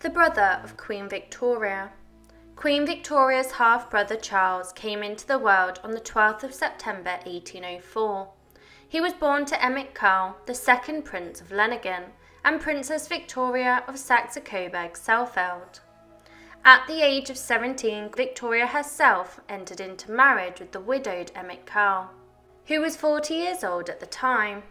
the brother of Queen Victoria. Queen Victoria's half-brother Charles came into the world on the 12th of September 1804. He was born to Emmett Karl, the second Prince of Leiningen, and Princess Victoria of Saxe-Coburg-Saalfeld. At the age of 17, Victoria herself entered into marriage with the widowed Emmett Karl, who was 40 years old at the time.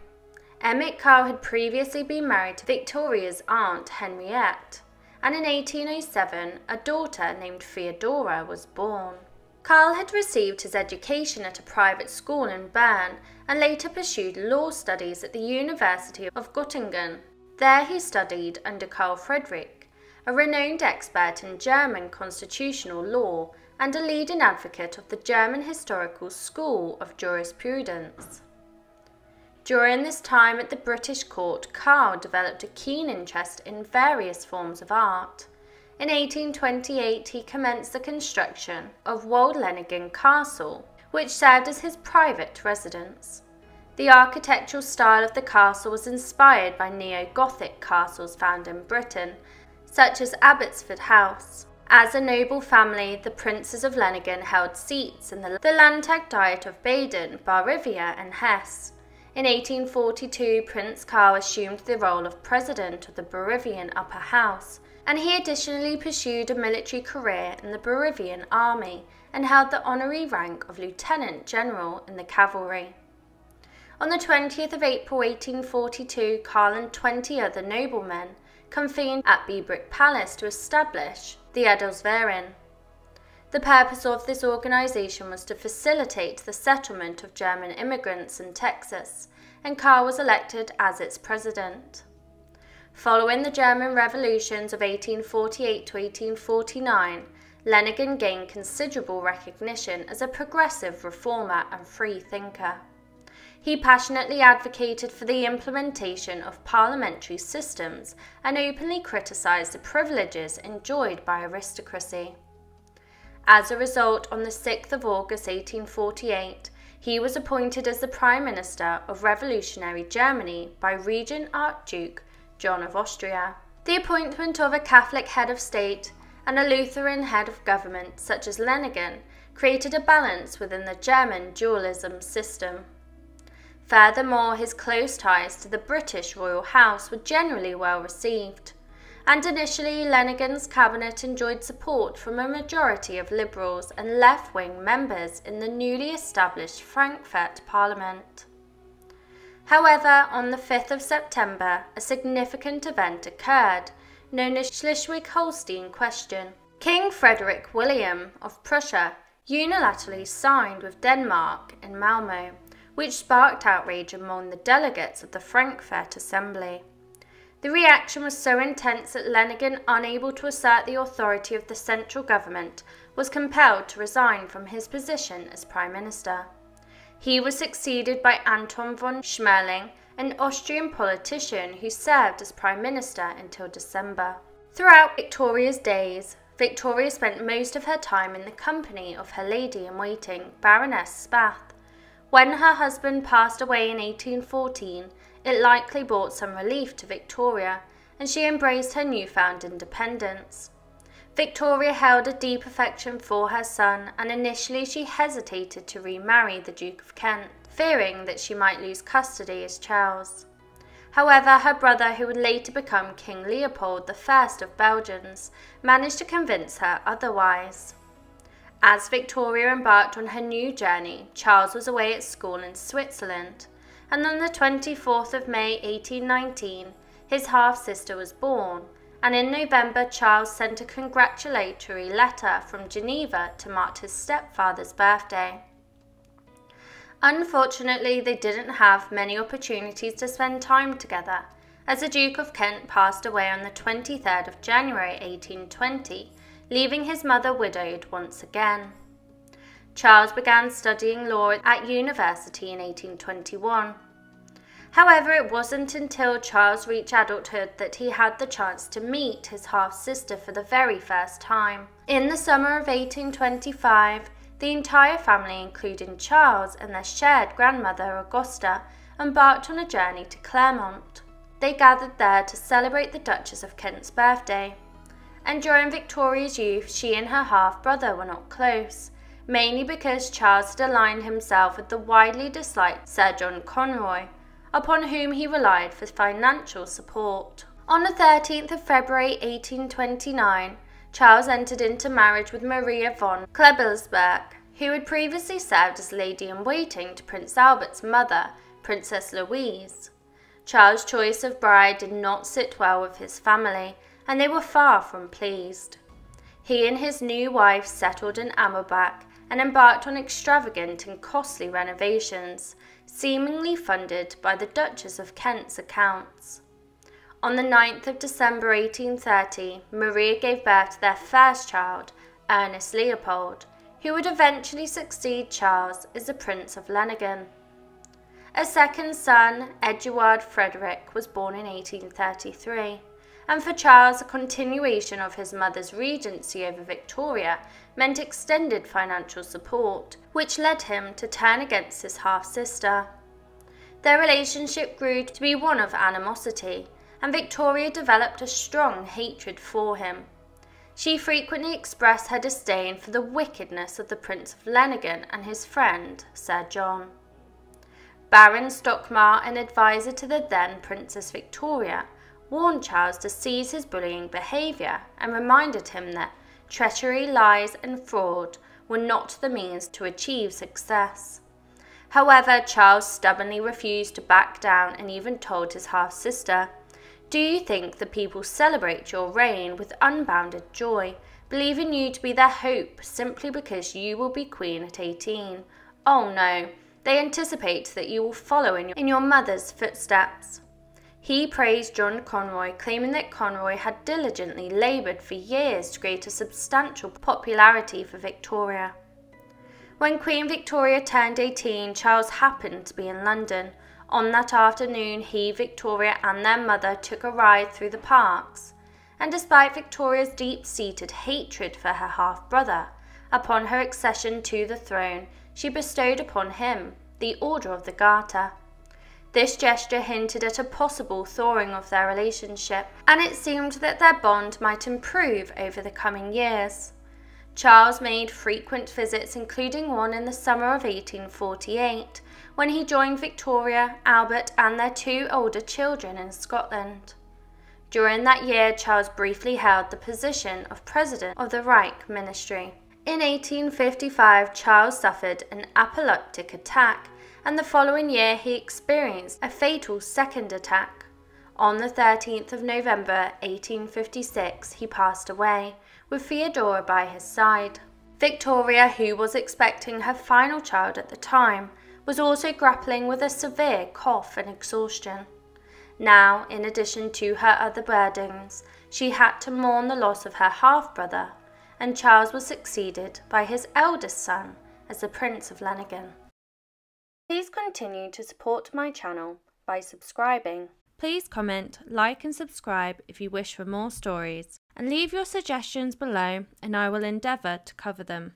Emmett Karl had previously been married to Victoria's aunt Henriette, and in 1807 a daughter named Feodora was born. Karl had received his education at a private school in Bern and later pursued law studies at the University of Göttingen. There he studied under Karl Friedrich, a renowned expert in German constitutional law and a leading advocate of the German historical school of jurisprudence. During this time at the British court, Karl developed a keen interest in various forms of art. In 1828 he commenced the construction of Leiningen Castle, which served as his private residence. The architectural style of the castle was inspired by neo-Gothic castles found in Britain, such as Abbotsford House. As a noble family, the princes of Leiningen held seats in the Landtag Diet of Baden, Bavaria and Hesse. In 1842, Prince Karl assumed the role of president of the Bavarian Upper House, and he additionally pursued a military career in the Bavarian army and held the honorary rank of lieutenant general in the cavalry. On the 20th of April 1842, Karl and 20 other noblemen convened at Biebrich Palace to establish the Adelsverein. The purpose of this organization was to facilitate the settlement of German immigrants in Texas, and Karl was elected as its president. Following the German revolutions of 1848 to 1849, Leiningen gained considerable recognition as a progressive reformer and free thinker. He passionately advocated for the implementation of parliamentary systems and openly criticized the privileges enjoyed by aristocracy. As a result, on the 6th of August 1848, he was appointed as the Prime Minister of Revolutionary Germany by Regent Archduke John of Austria. The appointment of a Catholic head of state and a Lutheran head of government, such as Leiningen, created a balance within the German dualism system. Furthermore, his close ties to the British royal house were generally well received, and initially Leiningen's cabinet enjoyed support from a majority of liberals and left-wing members in the newly established Frankfurt Parliament. However, on the 5th of September, a significant event occurred, known as Schleswig-Holstein Question. King Frederick William of Prussia unilaterally signed with Denmark in Malmö, which sparked outrage among the delegates of the Frankfurt Assembly. The reaction was so intense that Leiningen, unable to assert the authority of the central government, was compelled to resign from his position as Prime Minister. He was succeeded by Anton von Schmeling, an Austrian politician who served as Prime Minister until December. Throughout Victoria's days, Victoria spent most of her time in the company of her lady-in-waiting, Baroness Spath. When her husband passed away in 1814, it likely brought some relief to Victoria, and she embraced her newfound independence. Victoria held a deep affection for her son, and initially she hesitated to remarry the Duke of Kent, fearing that she might lose custody as Charles. However, her brother, who would later become King Leopold I of Belgium, managed to convince her otherwise. As Victoria embarked on her new journey, Charles was away at school in Switzerland, and on the 24th of May 1819, his half-sister was born, and in November Charles sent a congratulatory letter from Geneva to mark his stepfather's birthday. Unfortunately, they didn't have many opportunities to spend time together, as the Duke of Kent passed away on the 23rd of January 1820, leaving his mother widowed once again. Charles began studying law at university in 1821. However, it wasn't until Charles reached adulthood that he had the chance to meet his half-sister for the very first time. In the summer of 1825, the entire family, including Charles and their shared grandmother Augusta, embarked on a journey to Clermont. They gathered there to celebrate the Duchess of Kent's birthday. and during Victoria's youth she and her half-brother were not close, mainly because Charles had aligned himself with the widely disliked Sir John Conroy, upon whom he relied for financial support. On the 13th of February 1829, Charles entered into marriage with Maria von Klebelsberg, who had previously served as lady-in-waiting to Prince Albert's mother, Princess Louise. Charles' choice of bride did not sit well with his family, and they were far from pleased. He and his new wife settled in Amerbach and embarked on extravagant and costly renovations, seemingly funded by the Duchess of Kent's accounts. On the 9th of December 1830, Maria gave birth to their first child, Ernest Leopold, who would eventually succeed Charles as the Prince of Leiningen. A second son, Eduard Frederick, was born in 1833, and for Charles a continuation of his mother's regency over Victoria meant extended financial support, which led him to turn against his half-sister. Their relationship grew to be one of animosity, and Victoria developed a strong hatred for him. She frequently expressed her disdain for the wickedness of the Prince of Leiningen and his friend, Sir John. Baron Stockmar, an advisor to the then Princess Victoria, warned Charles to cease his bullying behaviour and reminded him that treachery, lies and fraud were not the means to achieve success. However, Charles stubbornly refused to back down and even told his half-sister, "Do you think the people celebrate your reign with unbounded joy, believing you to be their hope simply because you will be queen at 18? Oh no, they anticipate that you will follow in your mother's footsteps." He praised John Conroy, claiming that Conroy had diligently laboured for years to create a substantial popularity for Victoria. When Queen Victoria turned 18, Charles happened to be in London. On that afternoon, he, Victoria and their mother took a ride through the parks, and despite Victoria's deep-seated hatred for her half-brother, upon her accession to the throne, she bestowed upon him the Order of the Garter. This gesture hinted at a possible thawing of their relationship, and it seemed that their bond might improve over the coming years. Charles made frequent visits, including one in the summer of 1848, when he joined Victoria, Albert and their two older children in Scotland. During that year, Charles briefly held the position of President of the Reich Ministry. In 1855, Charles suffered an apoplectic attack, and the following year he experienced a fatal second attack. On the 13th of November 1856, he passed away, with Feodora by his side. Victoria, who was expecting her final child at the time, was also grappling with a severe cough and exhaustion. Now, in addition to her other burdens, she had to mourn the loss of her half-brother, and Charles was succeeded by his eldest son as the Prince of Leiningen. Please continue to support my channel by subscribing. Please comment, like and subscribe if you wish for more stories, and leave your suggestions below and I will endeavour to cover them.